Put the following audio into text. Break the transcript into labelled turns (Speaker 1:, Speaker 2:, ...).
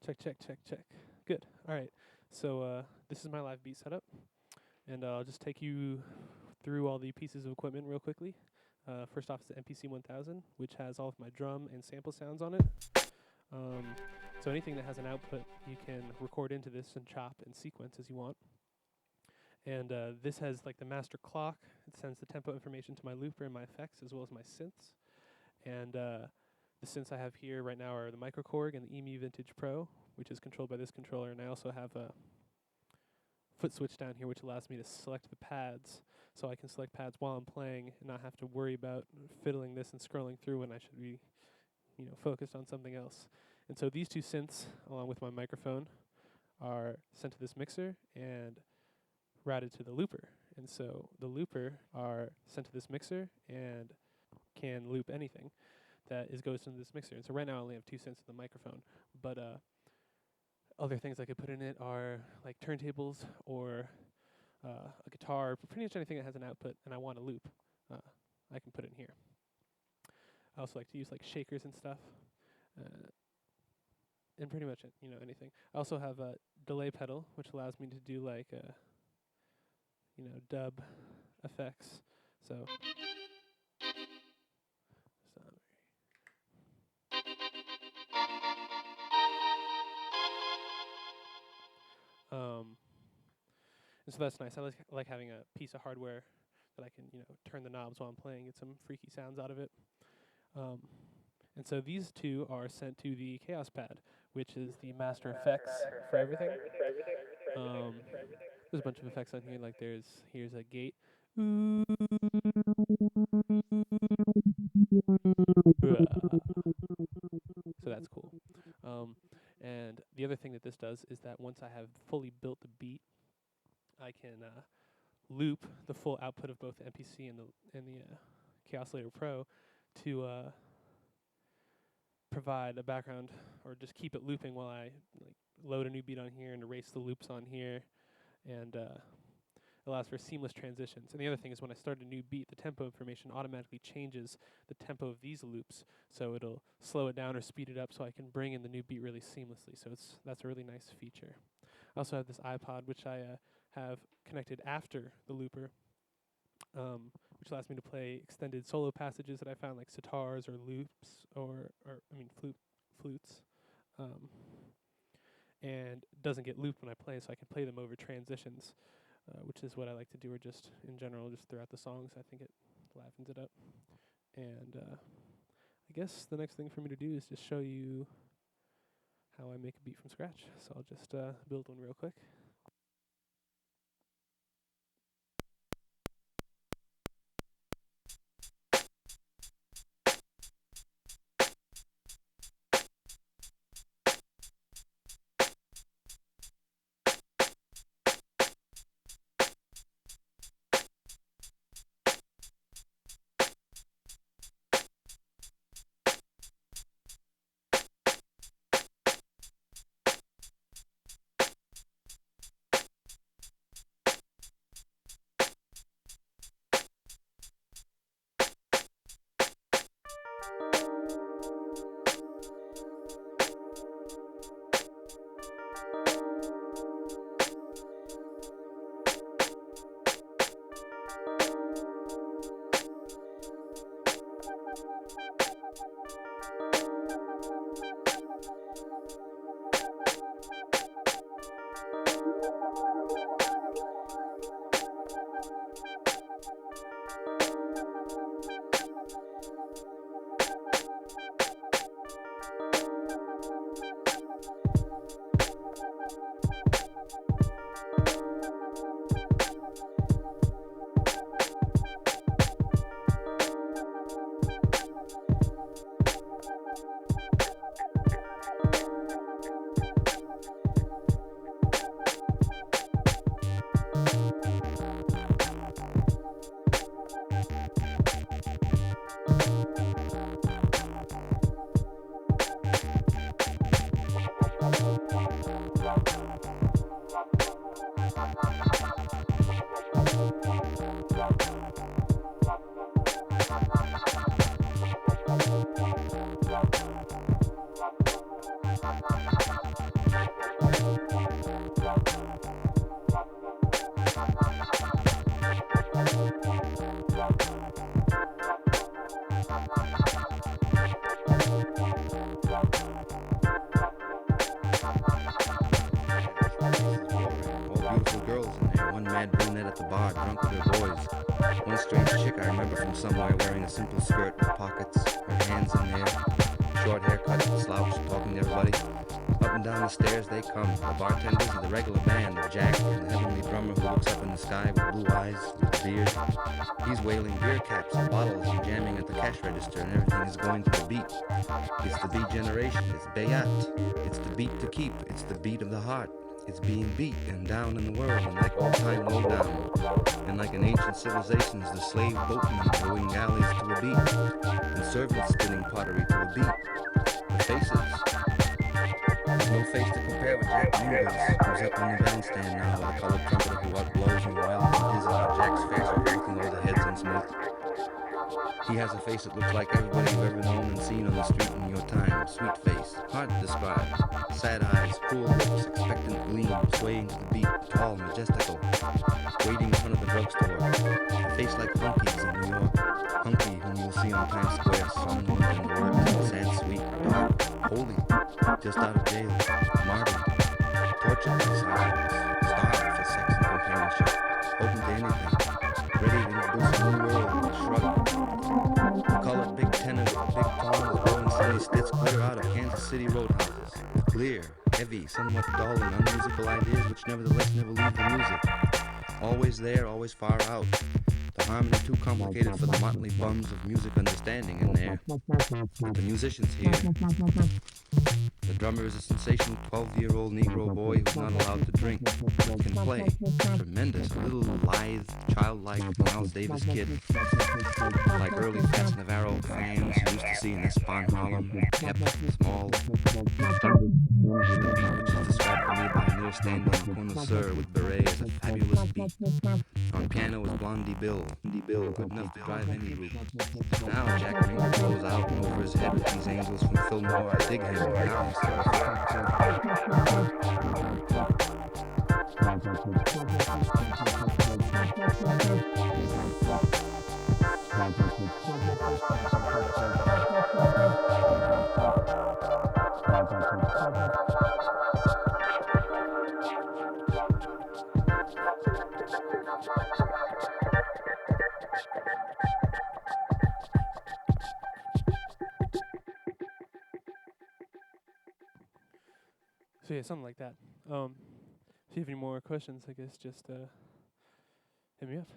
Speaker 1: Check, check, check, check. Good. All right. So this is my live beat setup, and I'll just take you through all the pieces of equipment real quickly. First off is the MPC 1000, which has all of my drum and sample sounds on it. So anything that has an output, you can record into this and chop and sequence as you want. And this has like the master clock. It sends the tempo information to my looper and my effects, as well as my synths. And the synths I have here right now are the Microkorg and the EMU Vintage Pro, which is controlled by this controller. And I also have a foot switch down here, which allows me to select the pads, so I can select pads while I'm playing and not have to worry about fiddling this and scrolling through when I should be, focused on something else. And so these two synths, along with my microphone, are sent to this mixer and routed to the looper. And so the looper are sent to this mixer and can loop anything that goes into this mixer. And so right now I only have two synths in the microphone, but other things I could put in it are like turntables or a guitar, pretty much anything that has an output and I want to loop, I can put it in here. I also like to use like shakers and stuff, and pretty much anything. I also have a delay pedal, which allows me to do like dub effects. So. And so that's nice. I like having a piece of hardware that I can, turn the knobs while I'm playing, get some freaky sounds out of it. And so these two are sent to the Kaoss pad, which is the master effects for everything. There's a bunch of effects on here. Like here's a gate. So that's cool. And the other thing that this does is that once I have fully built the beat, I can loop the full output of both the MPC and the Kaossilator Pro to provide a background, or just keep it looping while I load a new beat on here and erase the loops on here, and allows for seamless transitions. And the other thing is when I start a new beat, the tempo information automatically changes the tempo of these loops, so it'll slow it down or speed it up so I can bring in the new beat really seamlessly. So that's a really nice feature. I also have this iPod, which I have connected after the looper, which allows me to play extended solo passages that I found, like sitars or loops, flutes, and doesn't get looped when I play, so I can play them over transitions, which is what I like to do, or just in general, just throughout the songs. I think it livens it up. And I guess the next thing for me to do is just show you how I make a beat from scratch. So I'll just build one real quick.
Speaker 2: at the bar, drunk with her boys. One strange chick I remember from somewhere wearing a simple skirt with pockets, her hands in there, short haircut, slouched, talking to everybody. Up and down the stairs they come, the bartenders and the regular band of Jack and the heavenly drummer who looks up in the sky with blue eyes, with a beard. He's wailing beer caps and bottles and jamming at the cash register, and everything is going to the beat. It's the beat generation, it's Bayat. It's the beat to keep, it's the beat of the heart. It's being beat and down in the world, and like old-time lowdown. And like in ancient civilizations, the slave boatmen rowing galleys to a beat, and servants spinning pottery to a beat. The faces. There's no face to compare with Jack Mingus, who's up on the bandstand now, with a colored trumpeter who outblows me wild and dizzy while Jack's face overlooking all the heads on Smith. He has a face that looks like everybody you've ever known and seen on the street in your time. Sweet face, hard to describe. Sad eyes, cruel lips, expectant gleam, swaying to the beat, tall, majestical, waiting in front of the drugstore. A face like Hunky's in New York. Hunky, whom you'll see on Times Square, somnolent and alert, sad, sweet, dark, holy, just out of jail, martyred, tortured by silence, starved for sex and companionship, open to anything, ready to introduce a new world with a shrug. The colored big tenor with the big tone was blowing sunny stits clear out of Kansas City roadhouses. Clear, heavy, somewhat dull and unmusical ideas which nevertheless never leave the music. Always there, always far out. The harmony too complicated for the motley bums of music understanding in there. But the musicians here. The drummer is a sensational 12-year-old Negro boy who's not allowed to drink, but can play. Tremendous, a little lithe, childlike Miles Davis kid. Like early Fats Navarro fans you used to see in Espan Harlem, hep, small. The beat which is described to me by a near-standing connoisseur with beret as a fabulous beat. On piano is Blondie Bill, good enough to drive any route. Now Jack Ringer blows out and over his head with these angels from Fillmore. I dig him. Now he's
Speaker 1: So yeah, something like that. If you have any more questions, I guess just hit me up.